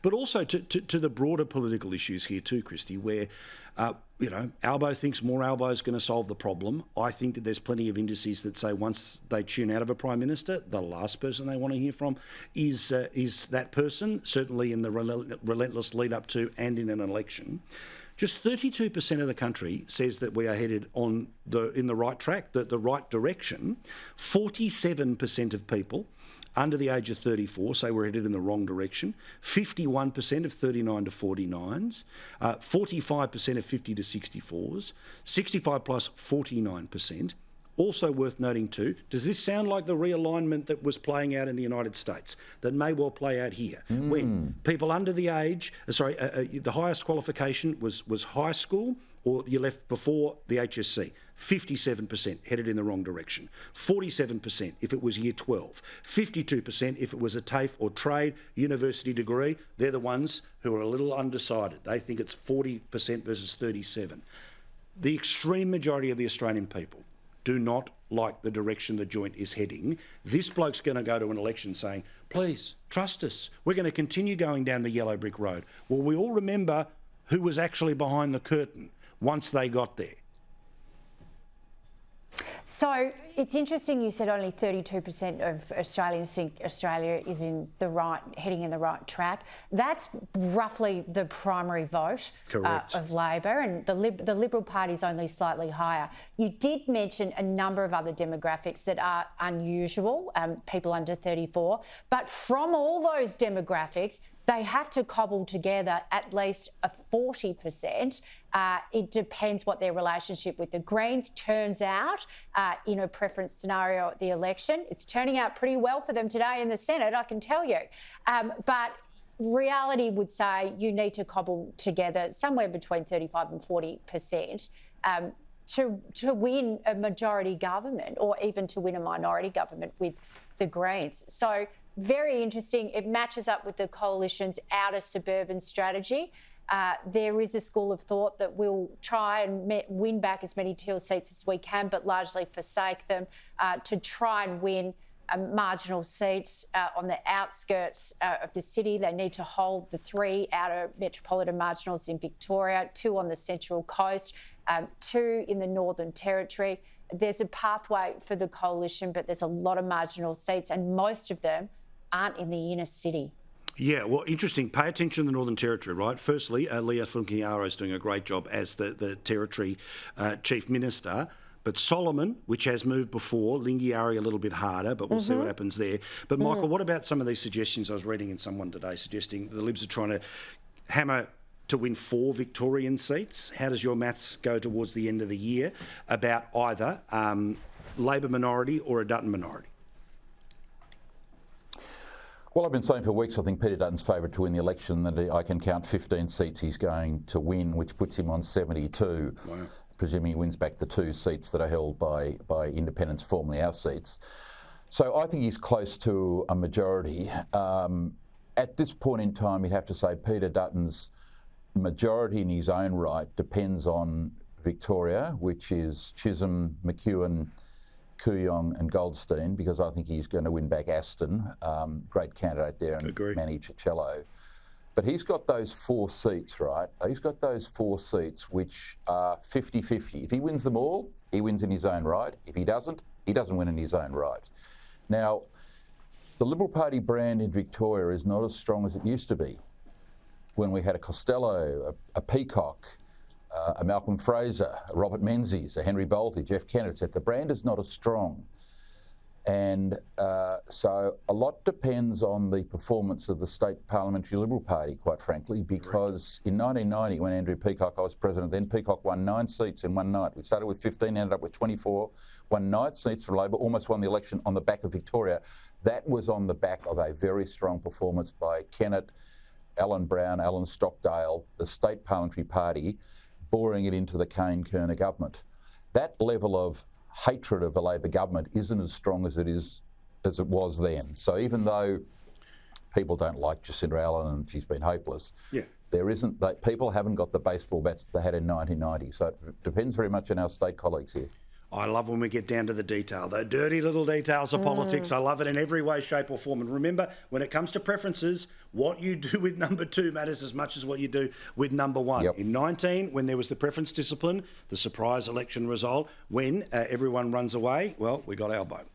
But also to the broader political issues here too, Kristy, where, Albo thinks more Albo is going to solve the problem. I think that there's plenty of indices that say once they tune out of a Prime Minister, the last person they want to hear from is that person, certainly in the relentless lead up to and in an election. Just 32% of the country says that we are headed in the right track, the right direction. 47% of people under the age of 34 say we're headed in the wrong direction. 51% of 39 to 49s, 45% of 50 to 64s, 65 plus 49%. Also worth noting too, does this sound like the realignment that was playing out in the United States that may well play out here? When people under the age, the highest qualification was high school, or you left before the HSC. 57% headed in the wrong direction. 47% if it was year 12. 52% if it was a TAFE or trade university degree. They're the ones who are a little undecided. They think it's 40% versus 37%. The extreme majority of the Australian people do not like the direction the joint is heading. This bloke's going to go to an election saying, please, trust us. We're going to continue going down the yellow brick road. Well, we all remember who was actually behind the curtain once they got there. So it's interesting you said only 32% of Australians think Australia is heading in the right track. That's roughly the primary vote of Labor, and the Liberal Party is only slightly higher. You did mention a number of other demographics that are unusual, people under 34, but from all those demographics, they have to cobble together at least a 40%. It depends what their relationship with the Greens turns out in a preference scenario at the election. It's turning out pretty well for them today in the Senate, I can tell you. But reality would say you need to cobble together somewhere between 35 and 40% to win a majority government, or even to win a minority government with the Greens. So very interesting. It matches up with the coalition's outer suburban strategy. There is a school of thought that we'll try and win back as many Teal seats as we can, but largely forsake them to try and win marginal seats on the outskirts of the city. They need to hold the 3 outer metropolitan marginals in Victoria, 2 on the Central Coast, 2 in the Northern Territory. There's a pathway for the coalition, but there's a lot of marginal seats, and most of them aren't in the inner city. Yeah, well, interesting. Pay attention to the Northern Territory, right? Firstly, Leah Funkiaro is doing a great job as the Territory Chief Minister. But Solomon, which has moved before, Lingiari a little bit harder, but we'll see what happens there. But Michael, what about some of these suggestions I was reading in someone today suggesting the Libs are trying to hammer to win 4 Victorian seats? How does your maths go towards the end of the year about either Labor minority or a Dutton minority? Well, I've been saying for weeks I think Peter Dutton's favourite to win the election, that I can count 15 seats he's going to win, which puts him on 72, presuming he wins back the 2 seats that are held by independents, formerly our seats. So I think he's close to a majority. At this point in time, you'd have to say Peter Dutton's majority in his own right depends on Victoria, which is Chisholm, McEwen, Kooyong and Goldstein, because I think he's going to win back Aston, great candidate there, and Manny Cicello. But he's got those 4 seats, right? He's got those 4 seats which are 50-50. If he wins them all, he wins in his own right. If he doesn't win in his own right. Now, the Liberal Party brand in Victoria is not as strong as it used to be. When we had a Costello, a Peacock, a Malcolm Fraser, a Robert Menzies, a Henry Bolte, Jeff Kennett, etc. The brand is not as strong. And so a lot depends on the performance of the state parliamentary Liberal Party, quite frankly, because in 1990, when Andrew Peacock, I was president, then Peacock won 9 seats in one night. We started with 15, ended up with 24, won 9 seats for Labor, almost won the election on the back of Victoria. That was on the back of a very strong performance by Kennett, Alan Brown, Alan Stockdale, the state parliamentary party, boring it into the Kane-Kerner government. That level of hatred of the Labor government isn't as strong as it was then. So even though people don't like Jacinda Allen and she's been hopeless, people haven't got the baseball bats they had in 1990. So it depends very much on our state colleagues here. I love when we get down to the detail, the dirty little details of politics. I love it in every way, shape or form. And remember, when it comes to preferences, what you do with number 2 matters as much as what you do with number 1. Yep. In 19, when there was the preference discipline, the surprise election result, when everyone runs away, well, we got our vote.